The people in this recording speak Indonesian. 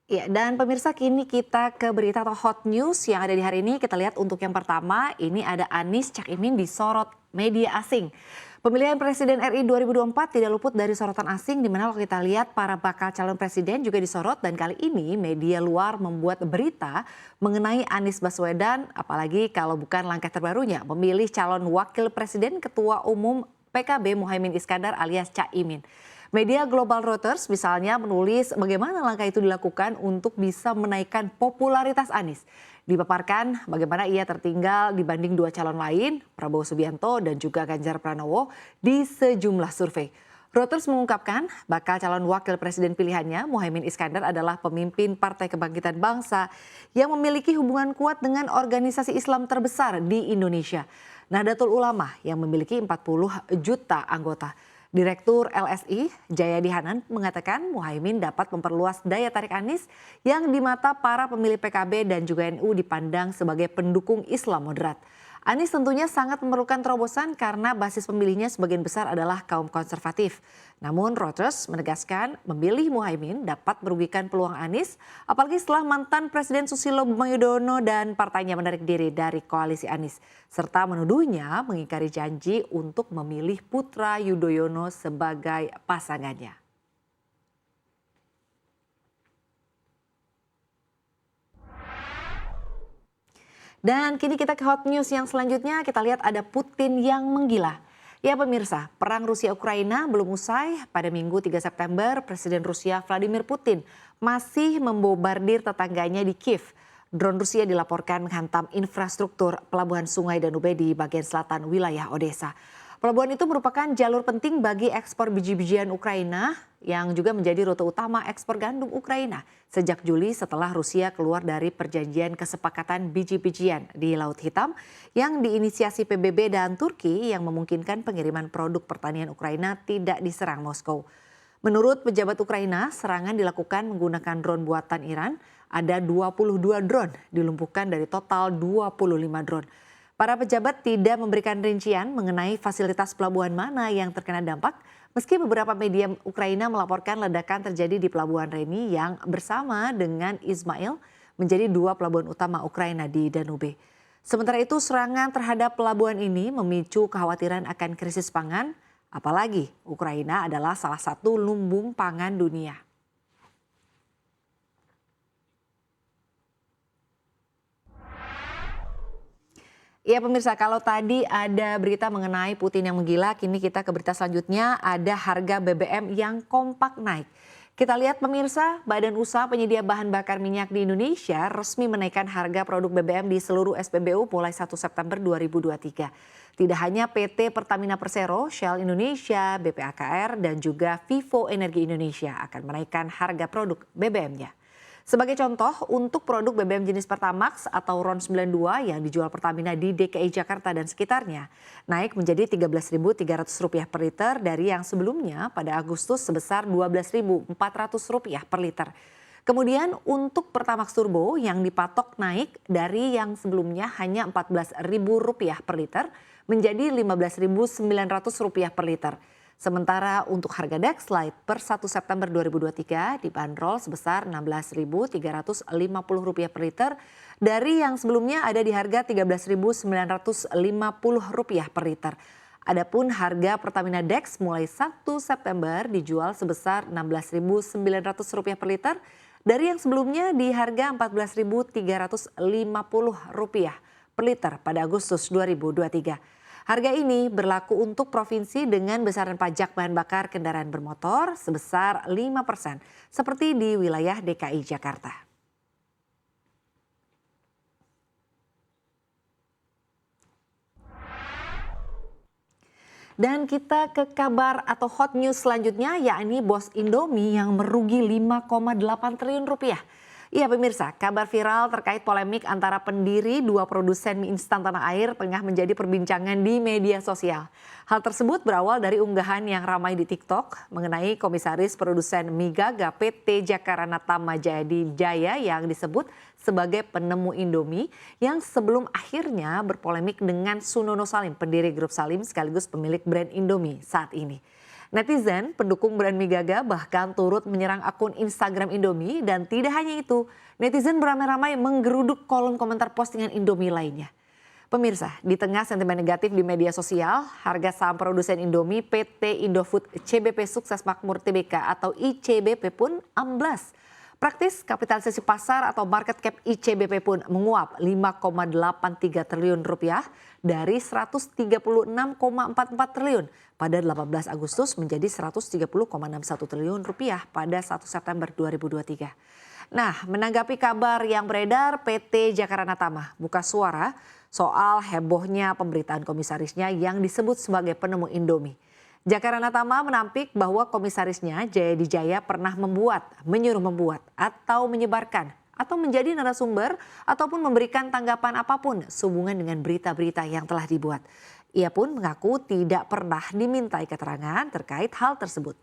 Ya, dan pemirsa kini kita ke berita atau hot news yang ada di hari ini. Kita lihat untuk yang pertama, ini ada Anies Cak Imin disorot media asing. Pemilihan Presiden RI 2024 tidak luput dari sorotan asing, di mana kalau kita lihat para bakal calon presiden juga disorot, dan kali ini media luar membuat berita mengenai Anies Baswedan, apalagi kalau bukan langkah terbarunya, memilih calon wakil presiden Ketua Umum PKB Muhaimin Iskandar alias Cak Imin. Media global Reuters misalnya menulis bagaimana langkah itu dilakukan untuk bisa menaikkan popularitas Anies. Dipaparkan bagaimana ia tertinggal dibanding dua calon lain, Prabowo Subianto dan juga Ganjar Pranowo di sejumlah survei. Reuters mengungkapkan bakal calon wakil presiden pilihannya, Muhaimin Iskandar, adalah pemimpin Partai Kebangkitan Bangsa yang memiliki hubungan kuat dengan organisasi Islam terbesar di Indonesia, Nahdlatul Ulama, yang memiliki 40 juta anggota. Direktur LSI Jayadi Hanan mengatakan Muhaimin dapat memperluas daya tarik Anies yang di mata para pemilih PKB dan juga NU dipandang sebagai pendukung Islam moderat. Anies tentunya sangat memerlukan terobosan karena basis pemilihnya sebagian besar adalah kaum konservatif. Namun Reuters menegaskan memilih Muhaimin dapat merugikan peluang Anies, apalagi setelah mantan Presiden Susilo Bambang Yudhoyono dan partainya menarik diri dari koalisi Anies, serta menuduhnya mengingkari janji untuk memilih putra Yudhoyono sebagai pasangannya. Dan kini kita ke hot news yang selanjutnya, kita lihat ada Putin yang menggila. Ya pemirsa, perang Rusia-Ukraina belum usai. Pada Minggu 3 September, Presiden Rusia Vladimir Putin masih membombardir tetangganya di Kiev. Drone Rusia dilaporkan menghantam infrastruktur pelabuhan Sungai Danube di bagian selatan wilayah Odessa. Pelabuhan itu merupakan jalur penting bagi ekspor biji-bijian Ukraina yang juga menjadi rute utama ekspor gandum Ukraina sejak Juli setelah Rusia keluar dari perjanjian kesepakatan biji-bijian di Laut Hitam yang diinisiasi PBB dan Turki yang memungkinkan pengiriman produk pertanian Ukraina tidak diserang Moskow. Menurut pejabat Ukraina, serangan dilakukan menggunakan drone buatan Iran. Ada 22 drone dilumpuhkan dari total 25 drone. Para pejabat tidak memberikan rincian mengenai fasilitas pelabuhan mana yang terkena dampak, meski beberapa media Ukraina melaporkan ledakan terjadi di pelabuhan Reni yang bersama dengan Ismail menjadi dua pelabuhan utama Ukraina di Danube. Sementara itu serangan terhadap pelabuhan ini memicu kekhawatiran akan krisis pangan, apalagi Ukraina adalah salah satu lumbung pangan dunia. Ya pemirsa, kalau tadi ada berita mengenai Putin yang menggila, kini kita ke berita selanjutnya, ada harga BBM yang kompak naik. Kita lihat pemirsa, Badan Usaha Penyedia Bahan Bakar Minyak di Indonesia resmi menaikkan harga produk BBM di seluruh SPBU mulai 1 September 2023. Tidak hanya PT Pertamina Persero, Shell Indonesia, BPAKR, dan juga Vivo Energi Indonesia akan menaikkan harga produk BBM-nya. Sebagai contoh, untuk produk BBM jenis Pertamax atau RON 92 yang dijual Pertamina di DKI Jakarta dan sekitarnya, naik menjadi Rp13.300 per liter dari yang sebelumnya pada Agustus sebesar Rp12.400 per liter. Kemudian untuk Pertamax Turbo yang dipatok naik dari yang sebelumnya hanya Rp14.000 per liter menjadi Rp15.900 per liter. Sementara untuk harga Dexlite per 1 September 2023 dibanderol sebesar Rp16.350 per liter dari yang sebelumnya ada di harga Rp13.950 per liter. Adapun harga Pertamina Dex mulai 1 September dijual sebesar Rp16.900 per liter dari yang sebelumnya di harga Rp14.350 per liter pada Agustus 2023. Harga ini berlaku untuk provinsi dengan besaran pajak bahan bakar kendaraan bermotor sebesar 5%, seperti di wilayah DKI Jakarta. Dan kita ke kabar atau hot news selanjutnya, yakni bos Indomie yang merugi Rp5,8 triliun. Iya pemirsa, kabar viral terkait polemik antara pendiri dua produsen mie instan tanah air tengah menjadi perbincangan di media sosial. Hal tersebut berawal dari unggahan yang ramai di TikTok mengenai komisaris produsen mie Gaga PT Jakaranata Majadi Jaya yang disebut sebagai penemu Indomie yang sebelum akhirnya berpolemik dengan Sunono Salim, pendiri grup Salim sekaligus pemilik brand Indomie saat ini. Netizen pendukung brand mie Gaga bahkan turut menyerang akun Instagram Indomie dan tidak hanya itu, netizen beramai-ramai menggeruduk kolom komentar postingan Indomie lainnya. Pemirsa, di tengah sentimen negatif di media sosial, harga saham produsen Indomie PT Indofood CBP Sukses Makmur Tbk atau ICBP pun amblas. Praktis kapitalisasi pasar atau market cap ICBP pun menguap 5,83 triliun rupiah dari 136,44 triliun pada 18 Agustus menjadi 130,61 triliun rupiah pada 1 September 2023. Nah, menanggapi kabar yang beredar, PT Jakarta Tama buka suara soal hebohnya pemberitaan komisarisnya yang disebut sebagai penemu Indomie. Jakarta Tama menampik bahwa komisarisnya Jayadi Jaya pernah menyuruh membuat atau menyebarkan atau menjadi narasumber ataupun memberikan tanggapan apapun sehubungan dengan berita-berita yang telah dibuat. Ia pun mengaku tidak pernah dimintai keterangan terkait hal tersebut.